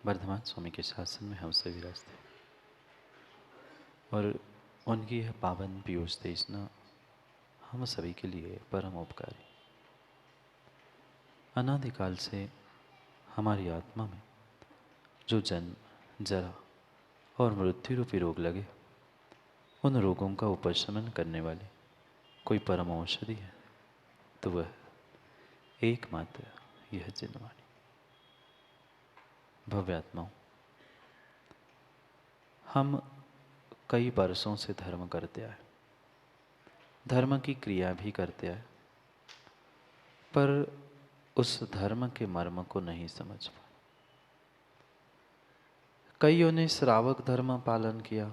वर्धमान स्वामी के शासन में हम सभी विराजते और उनकी यह पावन पीयूष देशना हम सभी के लिए परम उपकारी। अनादिकाल से हमारी आत्मा में जो जन्म, जरा और मृत्यु रूपी रोग लगे, उन रोगों का उपशमन करने वाली कोई परम औषधि है तो वह एकमात्र यह जिनवाणी। भव्यात्माओं, हम कई वर्षों से धर्म करते आए, धर्म की क्रिया भी करते आए, पर उस धर्म के मर्म को नहीं समझ पाए। कईयों ने श्रावक धर्म पालन किया,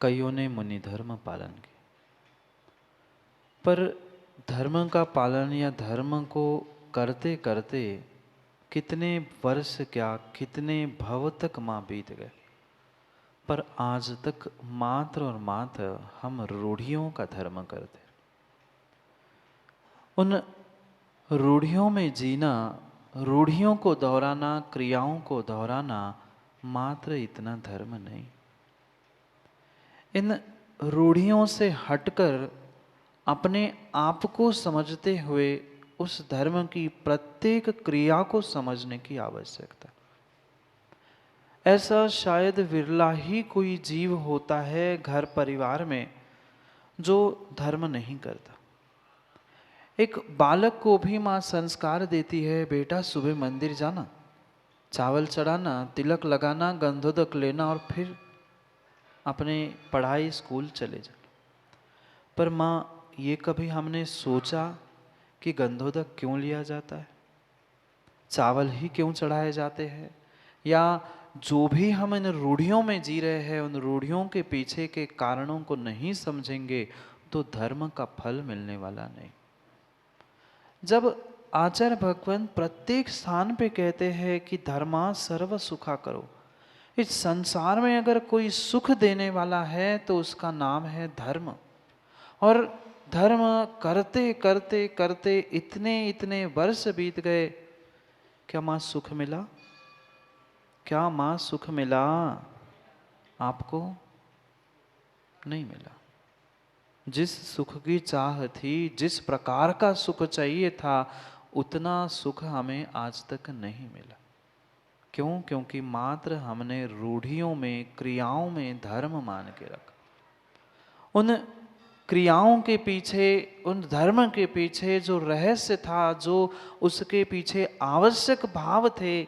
कईयों ने मुनि धर्म पालन किया, पर धर्म का पालन या धर्म को करते करते कितने वर्ष क्या कितने भव तक माँ बीत गए, पर आज तक मात्र और मात्र हम रूढ़ियों का धर्म करते। उन रूढ़ियों में जीना, रूढ़ियों को दोहराना, क्रियाओं को दोहराना मात्र इतना धर्म नहीं। इन रूढ़ियों से हटकर अपने आप को समझते हुए उस धर्म की प्रत्येक क्रिया को समझने की आवश्यकता। ऐसा शायद विरला ही कोई जीव होता है घर परिवार में जो धर्म नहीं करता। एक बालक को भी माँ संस्कार देती है, बेटा सुबह मंदिर जाना, चावल चढ़ाना, तिलक लगाना, गंधोदक लेना और फिर अपने पढ़ाई स्कूल चले जाना। पर माँ ये कभी हमने सोचा कि गंधोदक क्यों लिया जाता है, चावल ही क्यों चढ़ाए जाते हैं, या जो भी हम इन रूढ़ियों में जी रहे हैं उन रूढ़ियों के पीछे के कारणों को नहीं समझेंगे तो धर्म का फल मिलने वाला नहीं। जब आचार्य भगवान प्रत्येक स्थान पे कहते हैं कि धर्मा सर्व सुखा करो, इस संसार में अगर कोई सुख देने वाला है तो उसका नाम है धर्म। और धर्म करते करते करते इतने इतने वर्ष बीत गए, क्या माँ सुख मिला? क्या माँ सुख मिला? आपको नहीं मिला। जिस सुख की चाह थी, जिस प्रकार का सुख चाहिए था, उतना सुख हमें आज तक नहीं मिला। क्यों? क्योंकि मात्र हमने रूढ़ियों में, क्रियाओं में धर्म मान के रखा। उन क्रियाओं के पीछे, उन धर्म के पीछे जो रहस्य था, जो उसके पीछे आवश्यक भाव थे,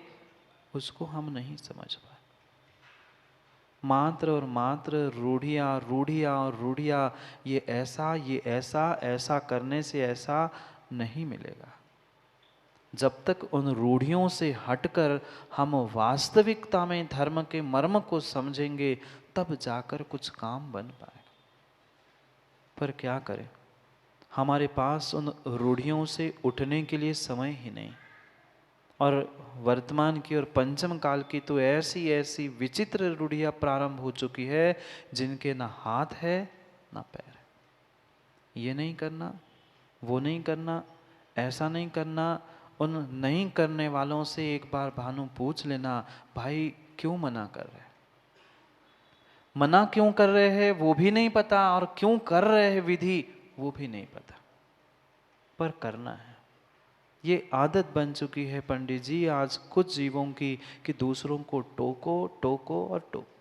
उसको हम नहीं समझ पाए। मात्र और मात्र रूढ़ियाँ, रूढ़ियाँ और रूढ़ियाँ, ये ऐसा, ये ऐसा, ऐसा करने से ऐसा नहीं मिलेगा। जब तक उन रूढ़ियों से हटकर हम वास्तविकता में धर्म के मर्म को समझेंगे, तब जाकर कुछ काम बन पाएगा। पर क्या करें, हमारे पास उन रूढ़ियों से उठने के लिए समय ही नहीं। और वर्तमान की और पंचम काल की तो ऐसी ऐसी विचित्र रूढ़ियाँ प्रारंभ हो चुकी है जिनके ना हाथ है ना पैर है। ये नहीं करना, वो नहीं करना, ऐसा नहीं करना। उन नहीं करने वालों से एक बार भानु पूछ लेना, भाई क्यों मना कर रहे हैं? मना क्यों कर रहे हैं वो भी नहीं पता, और क्यों कर रहे हैं विधि वो भी नहीं पता, पर करना है। ये आदत बन चुकी है पंडित जी आज कुछ जीवों की कि दूसरों को टोको टोको और टोको।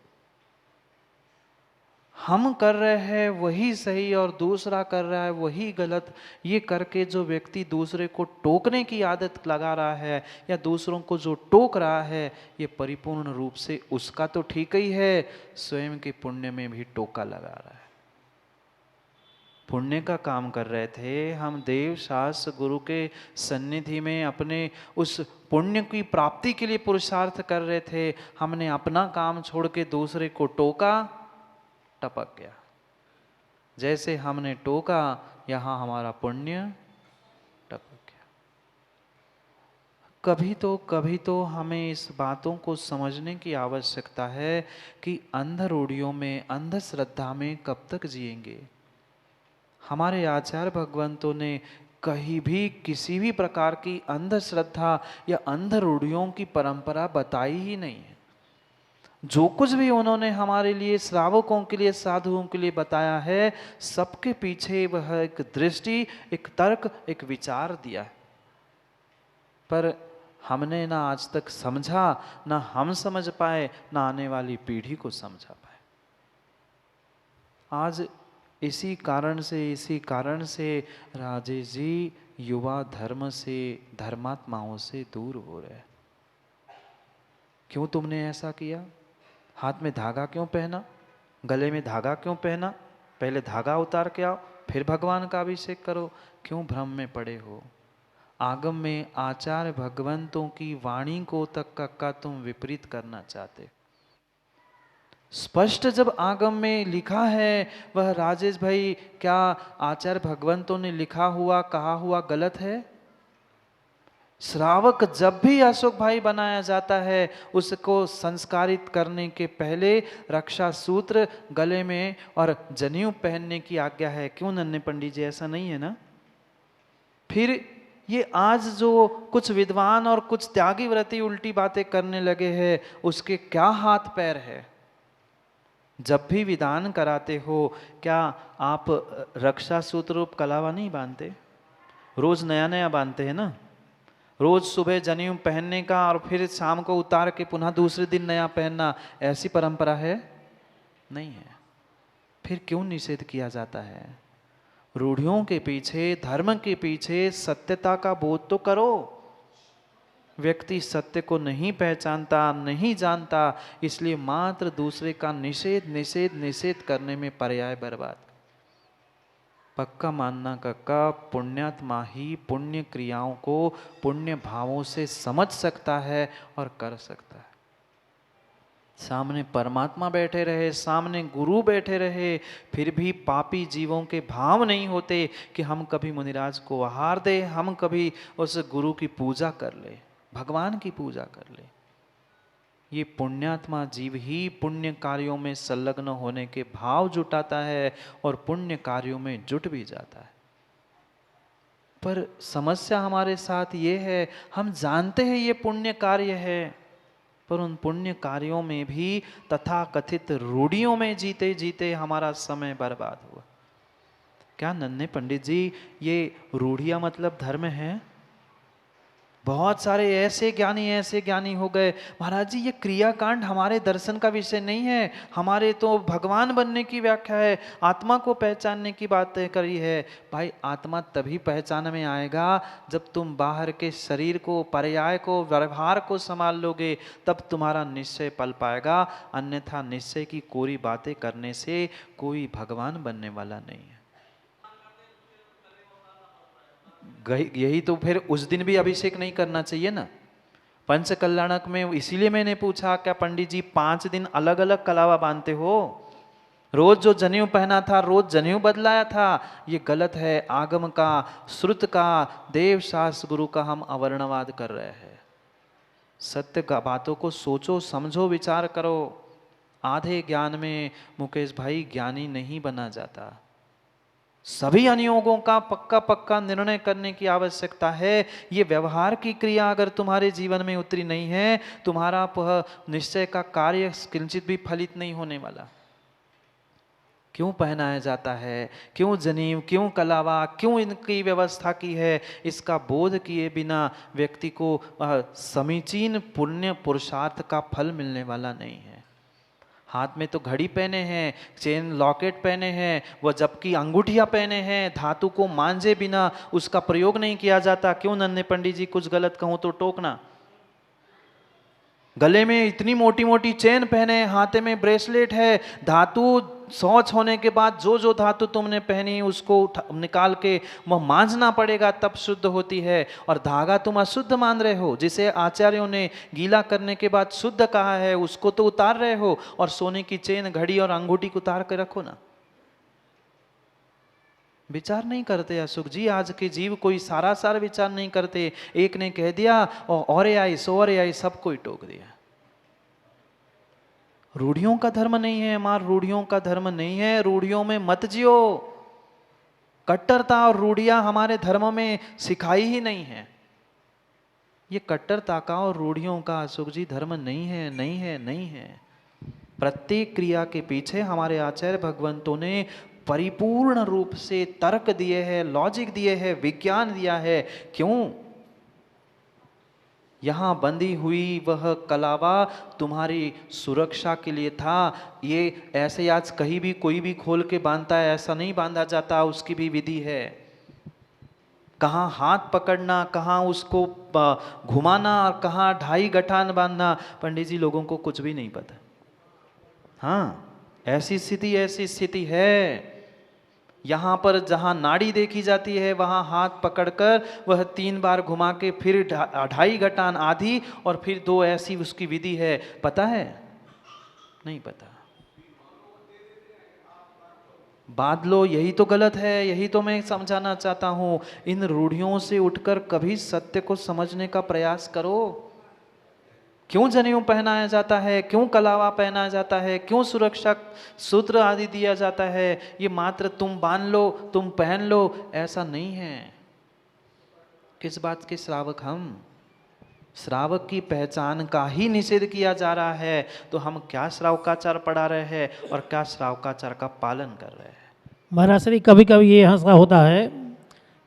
हम कर रहे हैं वही सही और दूसरा कर रहा है वही गलत, ये करके जो व्यक्ति दूसरे को टोकने की आदत लगा रहा है या दूसरों को जो टोक रहा है, ये परिपूर्ण रूप से उसका तो ठीक ही है, स्वयं के पुण्य में भी टोका लगा रहा है। पुण्य का काम कर रहे थे हम, देव शास्त्र गुरु के सन्निधि में अपने उस पुण्य की प्राप्ति के लिए पुरुषार्थ कर रहे थे। हमने अपना काम छोड़ के दूसरे को टोका, टपक गया। जैसे हमने टोका, यहां हमारा पुण्य टपक गया। कभी तो हमें इस बातों को समझने की आवश्यकता है कि अंध रूढ़ियों में, अंधश्रद्धा में कब तक जिएंगे। हमारे आचार्य भगवंतों ने कहीं भी किसी भी प्रकार की अंधश्रद्धा या अंध रूढ़ियों की परंपरा बताई ही नहीं है। जो कुछ भी उन्होंने हमारे लिए, श्रावकों के लिए, साधुओं के लिए बताया है, सबके पीछे वह एक दृष्टि, एक तर्क, एक विचार दिया है। पर हमने ना आज तक समझा, ना हम समझ पाए, ना आने वाली पीढ़ी को समझा पाए। आज इसी कारण से राजेश जी युवा धर्म से, धर्मात्माओं से दूर हो रहे हैं। क्यों तुमने ऐसा किया? हाथ में धागा क्यों पहना? गले में धागा क्यों पहना? पहले धागा उतार के आओ, फिर भगवान का अभिषेक करो। क्यों भ्रम में पड़े हो? आगम में आचार्य भगवंतों की वाणी को तक का तुम विपरीत करना चाहते। स्पष्ट जब आगम में लिखा है, वह राजेश भाई क्या आचार्य भगवंतों ने लिखा हुआ, कहा हुआ गलत है? श्रावक जब भी अशोक भाई बनाया जाता है, उसको संस्कारित करने के पहले रक्षा सूत्र गले में और जनेऊ पहनने की आज्ञा है। क्यों नन्हे पंडित जी, ऐसा नहीं है ना? फिर ये आज जो कुछ विद्वान और कुछ त्यागी व्रती उल्टी बातें करने लगे हैं, उसके क्या हाथ पैर है? जब भी विधान कराते हो, क्या आप रक्षा सूत्र रूप कलावा नहीं बांधते? रोज नया नया बांधते हैं ना। रोज सुबह जनेऊ पहनने का और फिर शाम को उतार के पुनः दूसरे दिन नया पहनना, ऐसी परंपरा है? नहीं है। फिर क्यों निषेध किया जाता है? रूढ़ियों के पीछे, धर्म के पीछे सत्यता का बोध तो करो। व्यक्ति सत्य को नहीं पहचानता, नहीं जानता, इसलिए मात्र दूसरे का निषेध निषेध निषेध करने में पर्याय बर्बाद। पक्का मानना का पुण्यात्मा ही पुण्य क्रियाओं को पुण्य भावों से समझ सकता है और कर सकता है। सामने परमात्मा बैठे रहे, सामने गुरु बैठे रहे, फिर भी पापी जीवों के भाव नहीं होते कि हम कभी मुनिराज को आहार दे, हम कभी उस गुरु की पूजा कर ले, भगवान की पूजा कर ले। ये पुण्यात्मा जीव ही पुण्य कार्यों में संलग्न होने के भाव जुटाता है और पुण्य कार्यों में जुट भी जाता है। पर समस्या हमारे साथ ये है, हम जानते हैं ये पुण्य कार्य है, पर उन पुण्य कार्यों में भी तथाकथित रूढ़ियों में जीते जीते हमारा समय बर्बाद हुआ। क्या नन्हे पंडित जी, ये रूढ़ियां मतलब धर्म है? बहुत सारे ऐसे ज्ञानी हो गए, महाराज जी ये क्रियाकांड हमारे दर्शन का विषय नहीं है, हमारे तो भगवान बनने की व्याख्या है, आत्मा को पहचानने की बात करी है। भाई आत्मा तभी पहचान में आएगा जब तुम बाहर के शरीर को, पर्याय को, व्यवहार को संभाल लोगे, तब तुम्हारा निश्चय पल पाएगा। अन्यथा निश्चय की कोरी बातें करने से कोई भगवान बनने वाला नहीं है। यही तो फिर उस दिन भी अभिषेक नहीं करना चाहिए ना। पंच कल्याणक में इसीलिए मैंने पूछा, क्या पंडित जी 5 दिन अलग अलग कलावा बांधते हो? रोज जो जनेऊ पहना था, रोज जनेऊ बदलाया था, ये गलत है। आगम का, श्रुत का, देव शास्त्र गुरु का हम अवर्णवाद कर रहे हैं। सत्य का बातों को सोचो, समझो, विचार करो। आधे ज्ञान में मुकेश भाई ज्ञानी नहीं बना जाता। सभी अनुयोगों का पक्का पक्का निर्णय करने की आवश्यकता है। ये व्यवहार की क्रिया अगर तुम्हारे जीवन में उतरी नहीं है, तुम्हारा निश्चय का कार्य किंचित भी फलित नहीं होने वाला। क्यों पहनाया जाता है, क्यों जनेऊ, क्यों कलावा, क्यों इनकी व्यवस्था की है, इसका बोध किए बिना व्यक्ति को समीचीन पुण्य पुरुषार्थ का फल मिलने वाला नहीं है। हाथ में तो घड़ी पहने हैं, चेन लॉकेट पहने हैं, वह जबकि अंगूठियां पहने हैं, धातु को मांझे बिना उसका प्रयोग नहीं किया जाता। क्यों नन्हे पंडित जी, कुछ गलत कहूं तो टोकना। गले में इतनी मोटी मोटी चेन पहने, हाथे में ब्रेसलेट है, धातु शौच होने के बाद जो जो धातु तुमने पहनी उसको निकाल के वह मांझना पड़ेगा, तब शुद्ध होती है। और धागा तुम अशुद्ध मान रहे हो, जिसे आचार्यों ने गीला करने के बाद शुद्ध कहा है, उसको तो उतार रहे हो। और सोने की चेन, घड़ी और अंगूठी को उतार के रखो ना। विचार नहीं करते अशोक जी, आज के जीव कोई सार विचार नहीं करते। एक ने कह दिया और आई सो और आई, सब कोई टोक दिया। रूढ़ियों का धर्म नहीं है, हमार रूढ़ियों का धर्म नहीं है। रूढ़ियों में मत जियो। कट्टरता और रूढ़ियां हमारे धर्म में सिखाई ही नहीं है। ये कट्टरता का और रूढ़ियों का सुख जी धर्म नहीं है, नहीं है, नहीं है। प्रत्येक क्रिया के पीछे हमारे आचार्य भगवंतों ने परिपूर्ण रूप से तर्क दिए हैं, लॉजिक दिए हैं, विज्ञान दिया है। क्यों? यहां बंधी हुई वह कलावा तुम्हारी सुरक्षा के लिए था। ये ऐसे आज कहीं भी कोई भी खोल के बांधता है, ऐसा नहीं बांधा जाता, उसकी भी विधि है। कहाँ हाथ पकड़ना, कहाँ उसको घुमाना और कहाँ ढाई गठान बांधना, पंडित जी लोगों को कुछ भी नहीं पता। हाँ, ऐसी स्थिति है। यहाँ पर जहाँ नाड़ी देखी जाती है वहाँ हाथ पकड़कर वह 3 बार घुमा के फिर ढाई गठान आधी और फिर 2, ऐसी उसकी विधि है। पता है? नहीं पता। बांध लो, यही तो गलत है, यही तो मैं समझाना चाहता हूँ। इन रूढ़ियों से उठकर कभी सत्य को समझने का प्रयास करो। क्यों जनेऊ पहनाया जाता है, क्यों कलावा पहनाया जाता है, क्यों सुरक्षा सूत्र आदि दिया जाता है? ये मात्र तुम बांध लो, तुम पहन लो, ऐसा नहीं है। किस बात के श्रावक हम? श्रावक की पहचान का ही निषेध किया जा रहा है, तो हम क्या श्रावकाचार पढ़ा रहे हैं और क्या श्रावकाचार का पालन कर रहे हैं? महाराज श्री, कभी कभी ये ऐसा होता है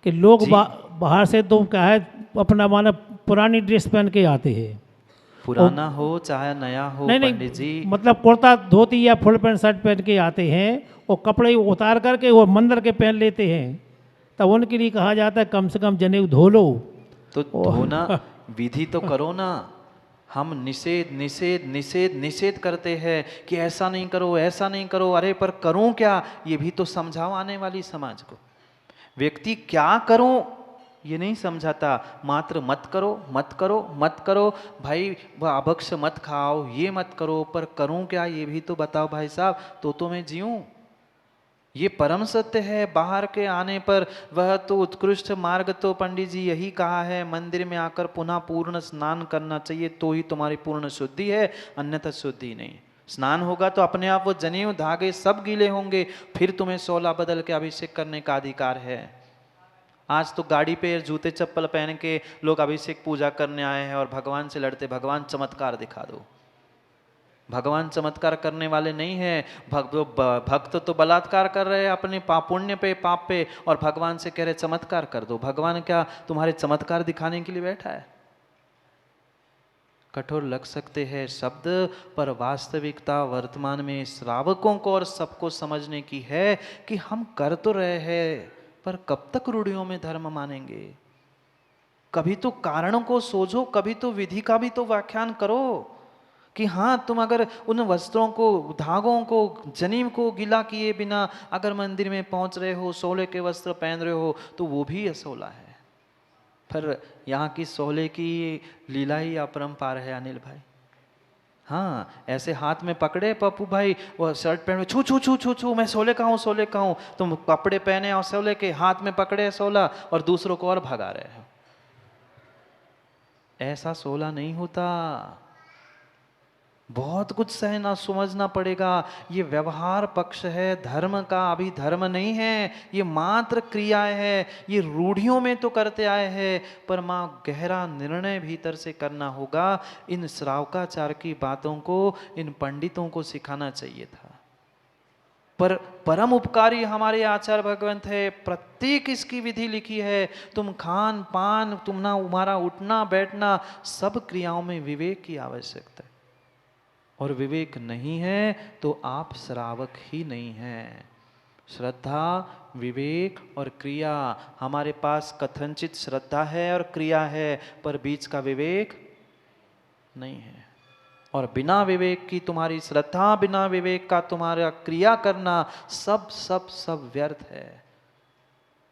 कि लोग बाहर से तो क्या है अपना माना पुरानी ड्रेस पहन के आते हैं, पुराना हो चाहे नया हो, नहीं पंडित जी, मतलब कुर्ता धोती या फुल पैंट शर्ट पहन के आते हैं और कपड़े उतार करके वो मंदिर के पहन लेते हैं, तब उनके लिए कहा जाता है कम से कम जनेऊ धो लो। तो धोना विधि तो करो ना। हम निषेध निषेध निषेध निषेध करते हैं कि ऐसा नहीं करो, ऐसा नहीं करो। अरे पर करूं क्या, ये भी तो समझाओ आने वाली समाज को। व्यक्ति क्या करूं ये नहीं समझाता, मात्र मत करो, मत करो, मत करो भाई, वह अभक्ष मत खाओ, ये मत करो, पर करूं क्या ये भी तो बताओ भाई साहब, तो मैं जीऊं। ये परम सत्य है। बाहर के आने पर वह तो उत्कृष्ट मार्ग तो पंडित जी यही कहा है, मंदिर में आकर पुनः पूर्ण स्नान करना चाहिए, तो ही तुम्हारी पूर्ण शुद्धि है, अन्यथा शुद्धि नहीं। स्नान होगा तो अपने आप वो जनेऊ धागे सब गीले होंगे, फिर तुम्हें 16 बदल के अभिषेक करने का अधिकार है। आज तो गाड़ी पे जूते चप्पल पहन के लोग अभिषेक पूजा करने आए हैं और भगवान से लड़ते, भगवान चमत्कार दिखा दो। भगवान चमत्कार करने वाले नहीं है। भक्त तो बलात्कार कर रहे हैं अपने पुण्य पे, पाप पे, और भगवान से कह रहे चमत्कार कर दो। भगवान क्या तुम्हारे चमत्कार दिखाने के लिए बैठा है? कठोर लग सकते हैं शब्द, पर वास्तविकता वर्तमान में श्रावकों को और सबको समझने की है कि हम कर तो रहे हैं, पर कब तक रूढ़ियों में धर्म मानेंगे? कभी तो कारणों को सोचो, कभी तो विधि का भी तो व्याख्यान करो कि हाँ, तुम अगर उन वस्त्रों को, धागों को, जनीम को गीला किए बिना अगर मंदिर में पहुंच रहे हो, सोले के वस्त्र पहन रहे हो, तो वो भी असोला है। पर यहाँ की सोले की लीला ही अपरंपार है अनिल भाई। हाँ, ऐसे हाथ में पकड़े पप्पू भाई, वो शर्ट पहने छू छू छू छू छू, मैं सोले का हूँ, सोले का हूँ। तुम कपड़े पहने और सोले के, हाथ में पकड़े सोला और दूसरों को और भगा रहे हो। ऐसा सोला नहीं होता। बहुत कुछ सहना समझना पड़ेगा। ये व्यवहार पक्ष है धर्म का, अभी धर्म नहीं है। ये मात्र क्रियाएं है, ये रूढ़ियों में तो करते आए हैं, पर मां गहरा निर्णय भीतर से करना होगा। इन श्रावकाचार की बातों को इन पंडितों को सिखाना चाहिए था। पर परम उपकारी हमारे आचार्य भगवंत है, प्रत्येक इसकी विधि लिखी है। तुम खान पान, तुम्हारा उठना बैठना, सब क्रियाओं में विवेक की आवश्यकता है। और विवेक नहीं है तो आप श्रावक ही नहीं हैं। श्रद्धा, विवेक और क्रिया, हमारे पास कथनचित श्रद्धा है और क्रिया है, पर बीच का विवेक नहीं है। और बिना विवेक की तुम्हारी श्रद्धा, बिना विवेक का तुम्हारा क्रिया करना, सब सब सब व्यर्थ है।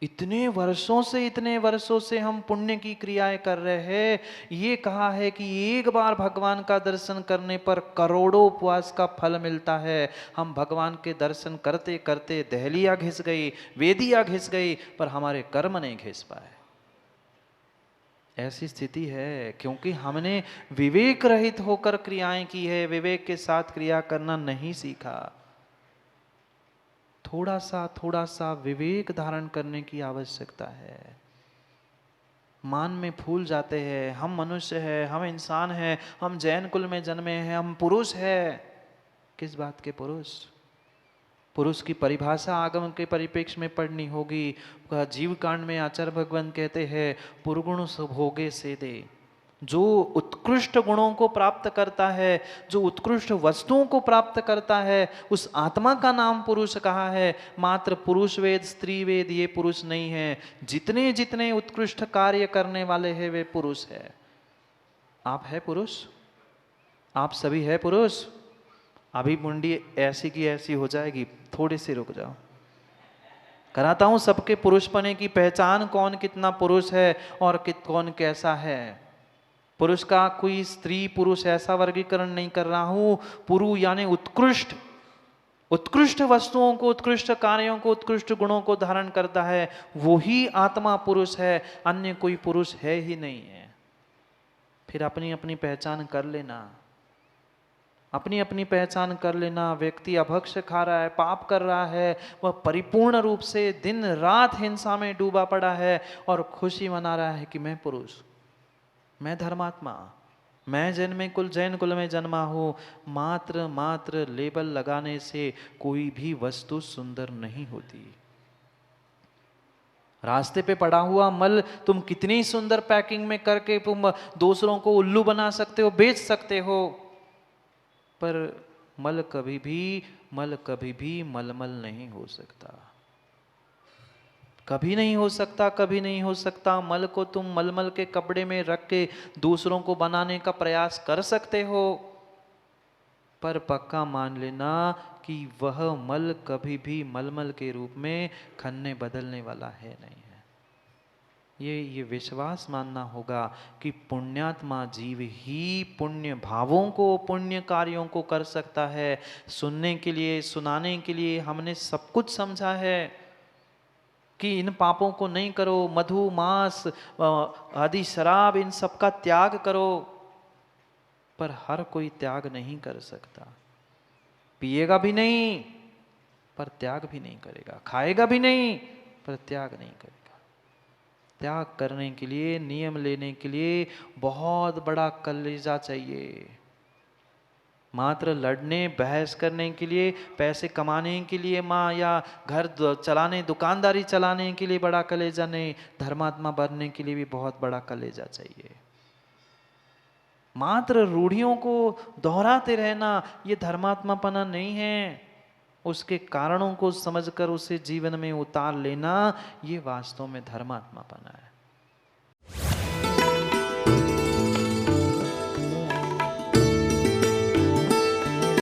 इतने वर्षों से हम पुण्य की क्रियाएं कर रहे हैं। ये कहा है कि एक बार भगवान का दर्शन करने पर करोड़ों उपवास का फल मिलता है। हम भगवान के दर्शन करते करते दहलियां घिस गई, वेदियां घिस गई, पर हमारे कर्म नहीं घिस पाए। ऐसी स्थिति है क्योंकि हमने विवेक रहित होकर क्रियाएं की है, विवेक के साथ क्रिया करना नहीं सीखा। थोड़ा सा विवेक धारण करने की आवश्यकता है। मान में फूल जाते हैं, हम मनुष्य हैं, हम इंसान हैं, हम जैन कुल में जन्मे हैं, हम पुरुष हैं। किस बात के पुरुष? पुरुष की परिभाषा आगम के परिप्रेक्ष्य में पढ़नी होगी। जीव कांड में आचार्य भगवान कहते हैं पुरगुण सुभोगे से दे। जो उत्कृष्ट गुणों को प्राप्त करता है, जो उत्कृष्ट वस्तुओं को प्राप्त करता है, उस आत्मा का नाम पुरुष कहा है। मात्र पुरुष वेद स्त्री वेद ये पुरुष नहीं है। जितने जितने उत्कृष्ट कार्य करने वाले हैं वे पुरुष है। आप है पुरुष? आप सभी है पुरुष? अभी मुंडी ऐसी की ऐसी हो जाएगी, थोड़ी सी रुक जाओ। कराता हूं सबके पुरुषपने की पहचान, कौन कितना पुरुष है और कौन कैसा है। पुरुष का कोई स्त्री पुरुष ऐसा वर्गीकरण नहीं कर रहा हूं। पुरु यानी उत्कृष्ट, उत्कृष्ट वस्तुओं को, उत्कृष्ट कार्यों को, उत्कृष्ट गुणों को धारण करता है, वो ही आत्मा पुरुष है। अन्य कोई पुरुष है ही नहीं है। फिर अपनी अपनी पहचान कर लेना, अपनी अपनी पहचान कर लेना। व्यक्ति अभक्ष खा रहा है, पाप कर रहा है, वह परिपूर्ण रूप से दिन रात हिंसा में डूबा पड़ा है और खुशी मना रहा है कि मैं पुरुष, मैं धर्मात्मा, मैं जैन कुल में जन्मा हूं। मात्र लेबल लगाने से कोई भी वस्तु सुंदर नहीं होती। रास्ते पे पड़ा हुआ मल तुम कितनी सुंदर पैकिंग में करके तुम दूसरों को उल्लू बना सकते हो, बेच सकते हो, पर मल कभी भी मलमल नहीं हो सकता। कभी नहीं हो सकता, कभी नहीं हो सकता। मल को तुम मलमल के कपड़े में रख के दूसरों को बनाने का प्रयास कर सकते हो, पर पक्का मान लेना कि वह मल कभी भी मलमल के रूप में खन्ने बदलने वाला है नहीं है। ये विश्वास मानना होगा कि पुण्यात्मा जीव ही पुण्य भावों को, पुण्य कार्यों को कर सकता है। सुनने के लिए, सुनाने के लिए हमने सब कुछ समझा है कि इन पापों को नहीं करो, मधु मांस आदि शराब इन सब का त्याग करो, पर हर कोई त्याग नहीं कर सकता। पिएगा भी नहीं पर त्याग भी नहीं करेगा, खाएगा भी नहीं पर त्याग नहीं करेगा। त्याग करने के लिए, नियम लेने के लिए बहुत बड़ा कलेजा चाहिए। मात्र लड़ने बहस करने के लिए, पैसे कमाने के लिए माँ या घर चलाने, दुकानदारी चलाने के लिए बड़ा कलेजा नहीं, धर्मात्मा बनने के लिए भी बहुत बड़ा कलेजा चाहिए। मात्र रूढ़ियों को दोहराते रहना ये धर्मात्मापना नहीं है। उसके कारणों को समझकर उसे जीवन में उतार लेना ये वास्तव में धर्मात्मापना है।